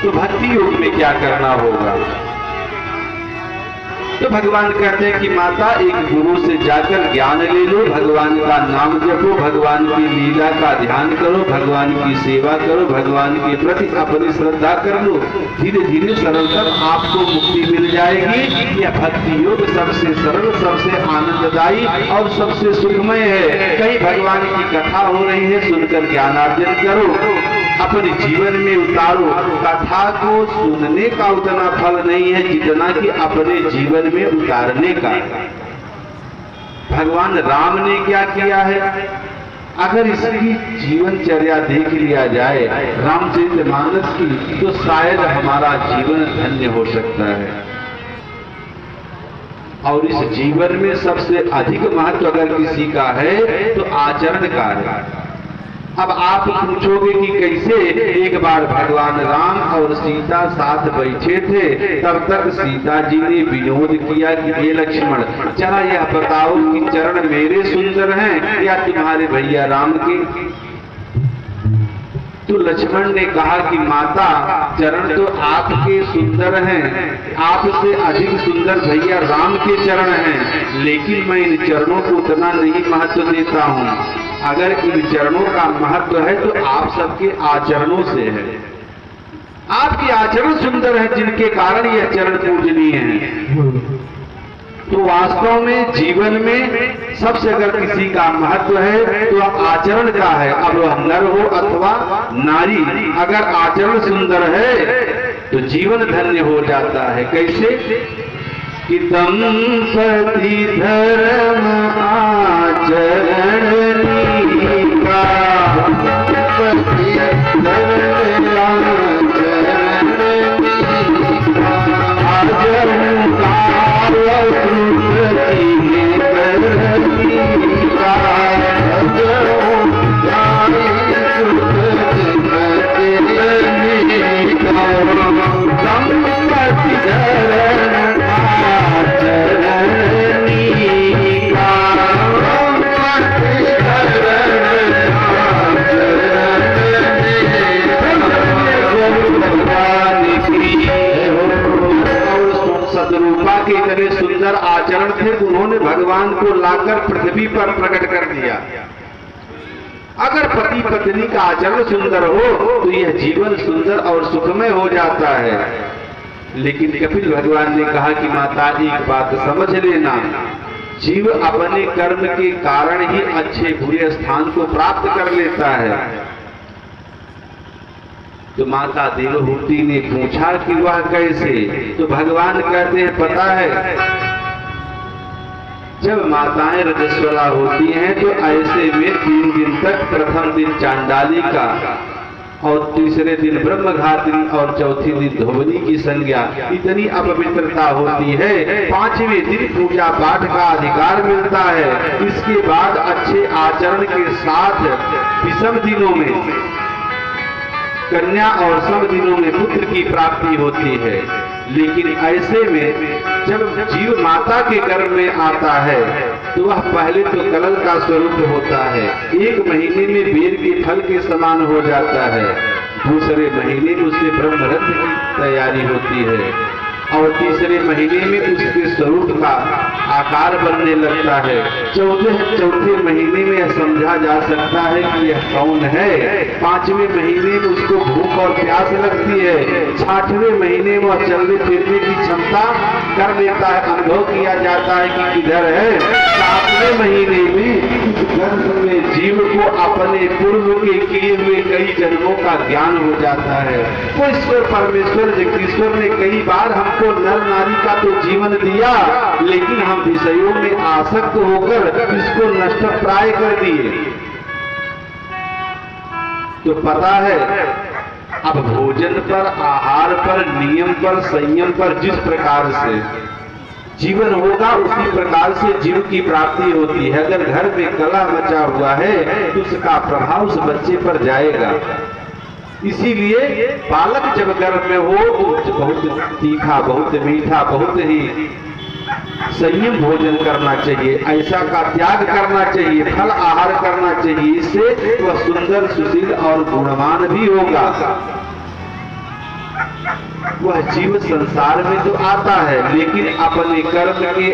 तो भक्ति योग में क्या करना होगा? तो भगवान कहते हैं कि माता एक गुरु से जाकर ज्ञान ले लो, भगवान का नाम जपो, भगवान की लीला का ध्यान करो, भगवान की सेवा करो, भगवान के प्रति अपनी श्रद्धा कर लो। धीरे धीरे सरलतम आपको मुक्ति मिल जाएगी। यह भक्ति योग सबसे सरल, सबसे आनंददायी और सबसे सुखमय है। कहीं भगवान की कथा हो रही है, सुनकर ज्ञानार्जन करो, अपने जीवन में उतारो। कथा को सुनने का उतना फल नहीं है जितना कि अपने जीवन में उतारने का। भगवान राम ने क्या किया है, अगर इसकी जीवनचर्या देख लिया जाए रामचरितमानस की, तो शायद हमारा जीवन धन्य हो सकता है। और इस जीवन में सबसे अधिक महत्व अगर किसी का है तो आचरण का है। अब आप पूछोगे कि कैसे? एक बार भगवान राम और सीता साथ बैठे थे, तब तक सीता जी ने विनोद किया कि हे लक्ष्मण, चला यह बताओ कि चरण मेरे सुंदर हैं या तुम्हारे भैया राम के? तो लक्ष्मण ने कहा कि माता, चरण तो आपके सुंदर हैं, आपसे अधिक सुंदर भैया राम के चरण हैं, लेकिन मैं इन चरणों को उतना नहीं महत्व देता हूँ। अगर इन चरणों का महत्व है तो आप सबके आचरणों से है। आपके आचरण सुंदर हैं जिनके कारण यह चरण पूजनीय हैं। तो वास्तव में जीवन में सबसे अगर किसी का महत्व है तो आचरण का है। अब वह नर हो अथवा नारी, अगर आचरण सुंदर है तो जीवन धन्य हो जाता है। कैसे? कि दंपति धर्म आचरण नीका, दंपति धर्म आचरण नीका, आचरण काल प्रकृति में करती का, आचरण काल प्रकृति में नीका, दंपति धर्म सदरूपा के इतने सुंदर आचरण थे, उन्होंने भगवान को लाकर पृथ्वी पर प्रकट कर दिया। अगर पति पत्नी का आचरण सुंदर हो तो यह जीवन सुंदर और सुखमय हो जाता है। लेकिन कपिल भगवान ने कहा कि माता, एक बात समझ लेना, जीव अपने कर्म के कारण ही अच्छे बुरे स्थान को प्राप्त कर लेता है। तो माता देवहूति ने पूछा कि वह कैसे? तो भगवान कहते हैं, पता है, जब माताएं रजस्वला होती हैं तो ऐसे में 3 दिन तक, प्रथम दिन चांडाली का और तीसरे दिन ब्रह्मघातिनी और चौथे दिन धोबनी की संज्ञा, इतनी अपवित्रता होती है। 5वें दिन पूजा पाठ का अधिकार मिलता है। इसके बाद अच्छे आचरण के साथ विषम दिनों में कन्या और सम दिनों में पुत्र की प्राप्ति होती है। लेकिन ऐसे में जब जीव माता के गर्भ में आता है तो वह पहले तो कलल का स्वरूप होता है, 1 महीने में बेर के फल के समान हो जाता है। दूसरे महीने में उससे ब्रह्मरथ की तैयारी होती है और तीसरे महीने में उसके स्वरूप का आकार बनने लगता है। चौथे महीने में यह समझा जा सकता है कि यह कौन है। 5वें महीने में उसको भूख और प्यास लगती है। 6वें महीने में वह चलने फिरने की क्षमता कर लेता है, अनुभव किया जाता है कि किधर है। 7वें महीने में गर्भ में जीव को अपने पूर्व के किए हुए कई जन्मों का ज्ञान हो जाता है। वो ईश्वर परमेश्वर जगदीश्वर ने कई बार हमको नर नारी का तो जीवन दिया, लेकिन हम विषयों में आसक्त होकर इसको नष्ट प्राय कर दिए। तो पता है, अब भोजन पर, आहार पर, नियम पर, संयम पर जिस प्रकार से जीवन होगा उसी प्रकार से जीव की प्राप्ति होती है। अगर घर में कलह मचा हुआ है तो उसका प्रभाव उस बच्चे पर जाएगा। इसीलिए बालक जब गर्भ में हो तो बहुत तीखा, बहुत मीठा, बहुत ही संयम भोजन करना चाहिए, ऐसा का त्याग करना चाहिए, फल आहार करना चाहिए। इससे वह सुंदर, सुशील और गुणवान भी होगा। वह जीव संसार में तो आता है, लेकिन अपने कर्म के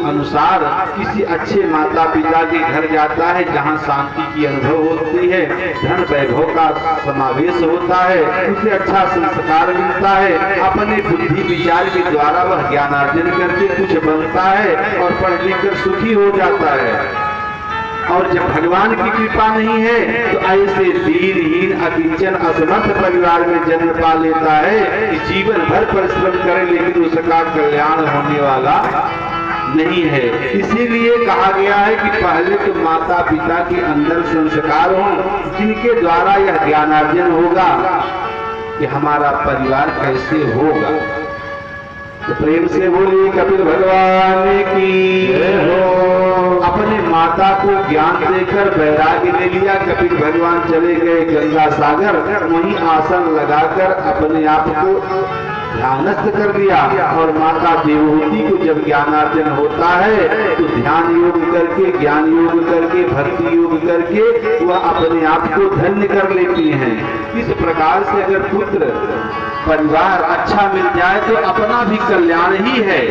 अनुसार किसी अच्छे माता पिता के घर जाता है, जहाँ शांति की अनुभव होती है, धन वैभव का समावेश होता है, उसे अच्छा संस्कार मिलता है, अपने बुद्धि विचार के द्वारा वह ज्ञानार्जन करके कुछ बनता है और पढ़ लिख कर सुखी हो जाता है। और जब भगवान की कृपा नहीं है तो ऐसे दीनहीन अकिंचन असमर्थ परिवार में जन्म पा लेता है कि जीवन भर परिश्रम करे लेकिन उसका कल्याण होने वाला नहीं है। इसीलिए कहा गया है कि पहले तो माता पिता के अंदर संस्कार हों, जिनके द्वारा यह ज्ञानार्जन होगा कि हमारा परिवार कैसे होगा। तो प्रेम से बोलिए कपिल भगवान की जय हो। अपने माता को ज्ञान देकर वैराग्य ले लिया, कपिल भगवान चले गए गंगा सागर, वहीं आसन लगाकर अपने आप को ध्यानस्थ कर लिया। और माता देवहूति को जब ज्ञानार्जन होता है तो ध्यान योग करके, ज्ञान योग करके, भक्ति योग करके वह अपने आप को धन्य कर लेती हैं। इस प्रकार से अगर पुत्र परिवार अच्छा मिल जाए तो अपना भी कल्याण ही है।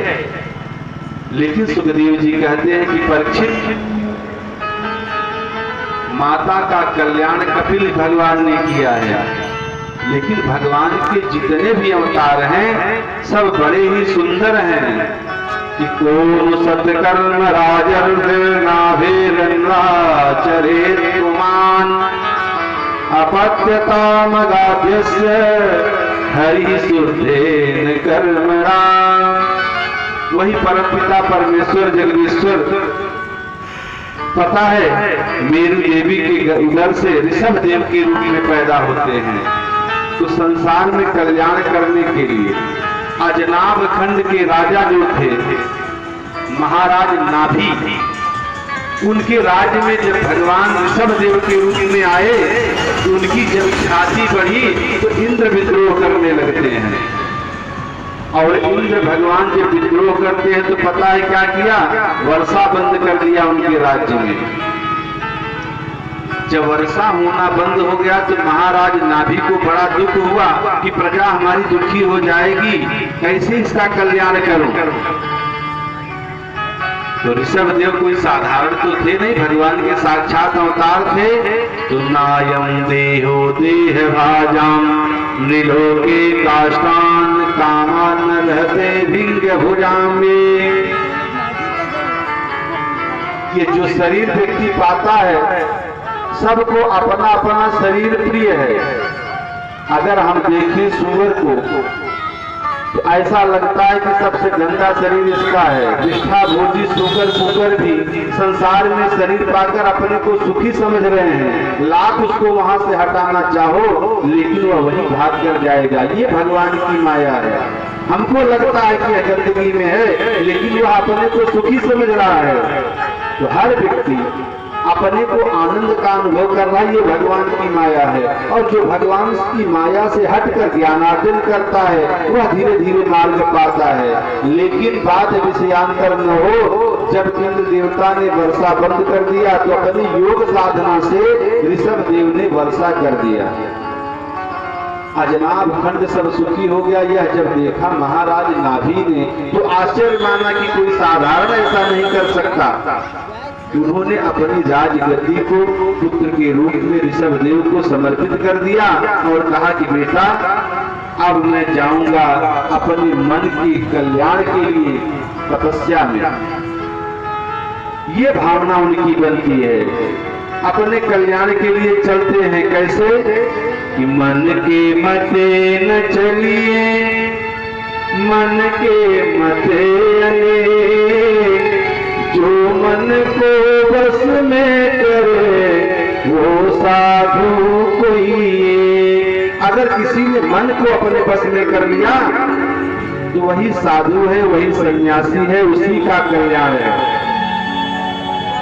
लेकिन सुखदेव जी कहते हैं कि परीक्षित, माता का कल्याण कपिल भगवान ने किया है, लेकिन भगवान के जितने भी अवतार हैं सब बड़े ही सुंदर हैं। कि को सत्कर्म राजर्नाभेरन्वाचरेत पुमान् अपत्यतामगाध्यस्य हरिशुद्धेन कर्मणा। वही परमपिता परमेश्वर जगदीश्वर पता है मेरु देवी के उदर से ऋषभ देव के रूप में पैदा होते हैं। तो संसार में कल्याण करने के लिए अजनाभ खंड के राजा जो थे महाराज नाभि, उनके राज्य में जब भगवान ऋषभ देव के रूप में आए तो उनकी जब छाती बढ़ी तो इंद्र विद्रोह करने लगते हैं। और इंद्र भगवान जब विद्रोह करते हैं तो पता है क्या किया, वर्षा बंद कर दिया उनके राज्य में। जब वर्षा होना बंद हो गया तो महाराज नाभि को बड़ा दुख हुआ कि प्रजा हमारी दुखी हो जाएगी, कैसे इसका कल्याण करूं। तो ऋषभ देव कोई साधारण तो थे नहीं, भगवान के साक्षात अवतार थे। तो नायम देहो देह भाजाम नृलोके काष्टान कामान रहते भिंग भुजाम में। ये जो शरीर व्यक्ति पाता है सबको अपना अपना शरीर प्रिय है। अगर हम देखें सूअर को तो ऐसा लगता है कि सबसे गंदा शरीर इसका है। विष्ठा भोजी सूकर कुकर भी संसार में शरीर पाकर अपने को सुखी समझ रहे हैं। लाख उसको वहां से हटाना चाहो लेकिन वह वहीं भाग कर जाएगा। ये भगवान की माया है। हमको लगता है कि गंदगी में है लेकिन वह अपने को सुखी समझ रहा है। तो हर व्यक्ति अपने को आनंद का अनुभव कर रहा है, ये भगवान की माया है। और जो भगवान की माया से हटकर ज्ञानार्जन करता है वह धीरे धीरे मार्ग पाता है। लेकिन बात विषयांतर न हो, जब इंद्र देवता ने वर्षा बंद कर दिया तो अपनी योग साधना से ऋषभ देव ने वर्षा कर दिया। अजनाभ खंड सब सुखी हो गया। यह जब देखा महाराज नाभि ने तो आश्चर्य माना कि कोई साधारण ऐसा नहीं कर सकता। उन्होंने अपनी राजगद्दी को पुत्र के रूप में ऋषभ देव को समर्पित कर दिया और कहा कि बेटा अब मैं जाऊंगा अपने मन की कल्याण के लिए तपस्या में। ये भावना उनकी बनती है, अपने कल्याण के लिए चलते हैं। कैसे कि मन के मते न चलिए, मन के मते अनेक, जो मन को बस में करे वो साधु कोई। अगर किसी ने मन को अपने बस में कर लिया तो वही साधु है, वही सन्यासी है, उसी का कल्याण है।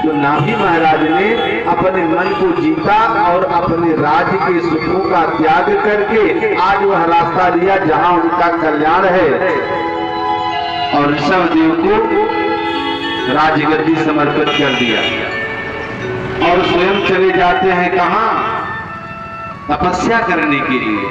तो नाभि महाराज ने अपने मन को जीता और अपने राज्य के सुखों का त्याग करके आज वह रास्ता लिया जहां उनका कल्याण है। और ऋषभ देव को राजगद्दी समर्पित कर दिया और स्वयं चले जाते हैं कहां, तपस्या करने के लिए।